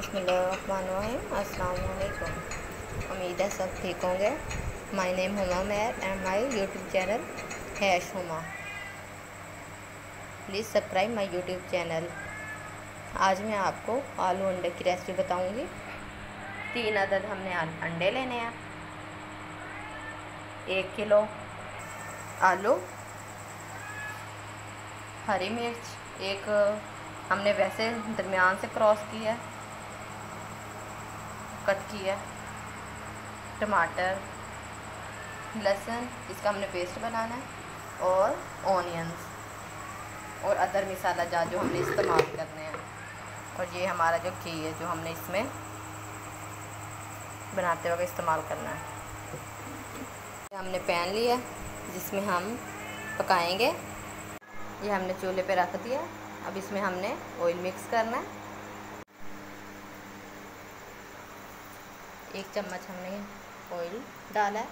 बिस्मिल्लाहिर्रहमानिर्रहीम। अस्सलाम वालेकुम। उम्मीद है सब ठीक होंगे। My name Huma Mair and my YouTube channel hash Huma. Please subscribe my YouTube channel. आज मैं आपको आलू अंडे की रेसिपी बताऊंगी। 3 अदद हमने अंडे लेने हैं, 1 किलो आलू, हरी मिर्च एक हमने वैसे दरमियान से क्रॉस की है, कट की है, टमाटर, लहसुन इसका हमने पेस्ट बनाना है, और ऑनियंस और अदर मसाला जात जो हमने इस्तेमाल करने हैं। और ये हमारा जो घी है जो हमने इसमें बनाते वक्त इस्तेमाल करना है। हमने पैन लिया जिसमें हम पकाएंगे। ये हमने चूल्हे पे रख दिया। अब इसमें हमने ऑयल मिक्स करना है। 1 चम्मच हमने ऑयल डाला है।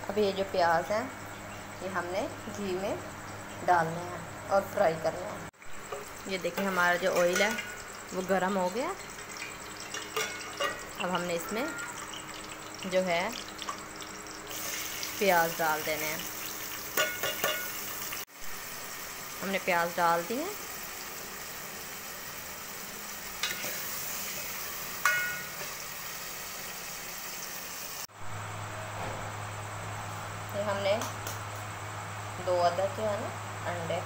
अब ये जो प्याज है ये हमने घी में डालने हैं और फ्राई करना है। ये देखिए हमारा जो ऑयल है वो गर्म हो गया। अब हमने इसमें जो है प्याज डाल देने हैं। हमने प्याज डाल दिए। ये हमने 2 अदद जो है ना अंडे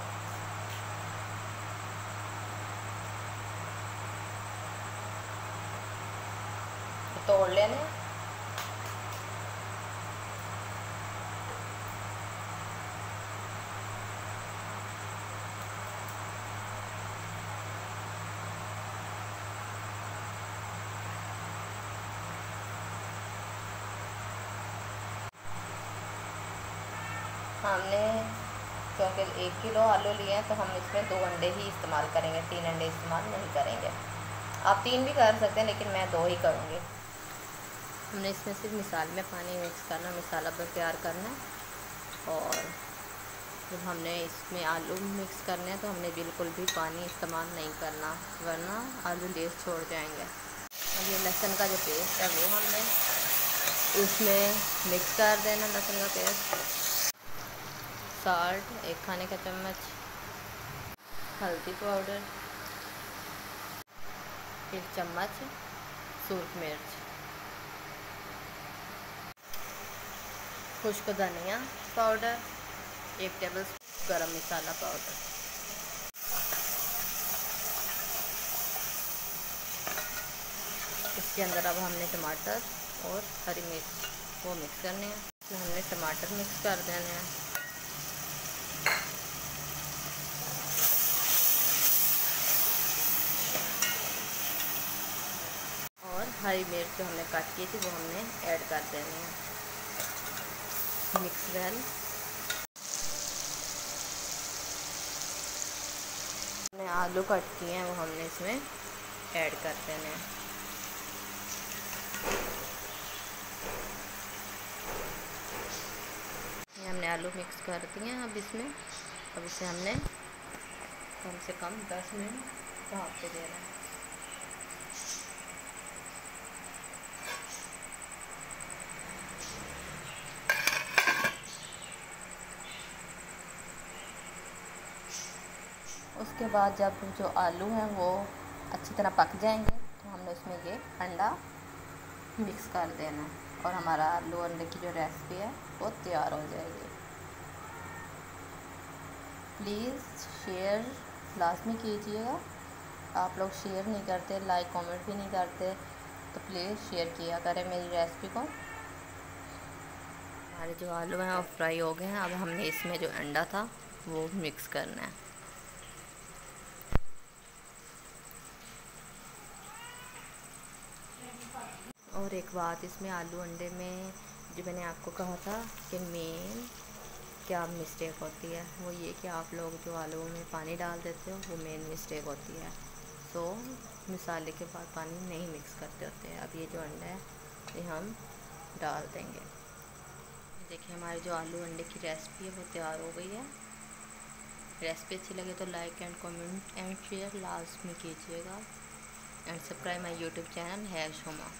तोड़ लेने। हमने क्योंकि 1 किलो आलू लिए हैं तो हम इसमें 2 अंडे ही इस्तेमाल करेंगे, 3 अंडे इस्तेमाल नहीं करेंगे। आप 3 भी कर सकते हैं लेकिन मैं 2 ही करूँगी। हमने इसमें सिर्फ मिसाल में पानी मिक्स करना, मसाला तैयार करना है। और जब हमने इसमें आलू मिक्स करने हैं तो हमने बिल्कुल भी पानी इस्तेमाल नहीं करना, वरना आलू लेस छोड़ जाएंगे। अब ये लहसुन का जो पेस्ट है वो हमने इसमें मिक्स कर देना, लहसुन का पेस्ट। साल्ट 1 खाने का चम्मच, हल्दी पाउडर 1 चम्मच, सूरख मिर्च, खुश्क धनिया पाउडर 1 टेबल स्पून, गरम मसाला पाउडर। इसके अंदर अब हमने टमाटर और हरी मिर्च वो मिक्स करने हैं। तो हमने टमाटर मिक्स कर देने हैं। और हरी मिर्च जो हमने काट की थी वो हमने ऐड कर देनी है। Mix well. हमने आलू कट किए हैं वो हमने इसमें ऐड कर देने हैं। ये हमने आलू मिक्स कर दिए हैं। अब इसे हमने कम से कम 10 मिनट भाप पे देना है। उसके बाद जब जो आलू हैं वो अच्छी तरह पक जाएंगे तो हमने उसमें ये अंडा मिक्स कर देना है और हमारा आलू अंडे की जो रेसिपी है वो तैयार हो जाएगी। प्लीज़ शेयर लाजमी कीजिएगा। आप लोग शेयर नहीं करते, लाइक कमेंट भी नहीं करते, तो प्लीज़ शेयर किया करें मेरी रेसिपी को। हमारे जो आलू हैं वो फ्राई हो गए हैं। अब हमने इसमें जो अंडा था वो मिक्स करना है। और एक बात, इसमें आलू अंडे में जो मैंने आपको कहा था कि मेन क्या मिस्टेक होती है वो ये कि आप लोग जो आलू में पानी डाल देते हो वो मेन मिस्टेक होती है। तो मसाले के बाद पानी नहीं मिक्स करते होते हैं। अब ये जो अंडा है ये हम डाल देंगे। देखिए हमारी जो आलू अंडे की रेसिपी है वो तैयार हो गई है। रेसिपी अच्छी लगे तो like and comment and share last में कीजिएगा। And subscribe my YouTube channel है शोमा।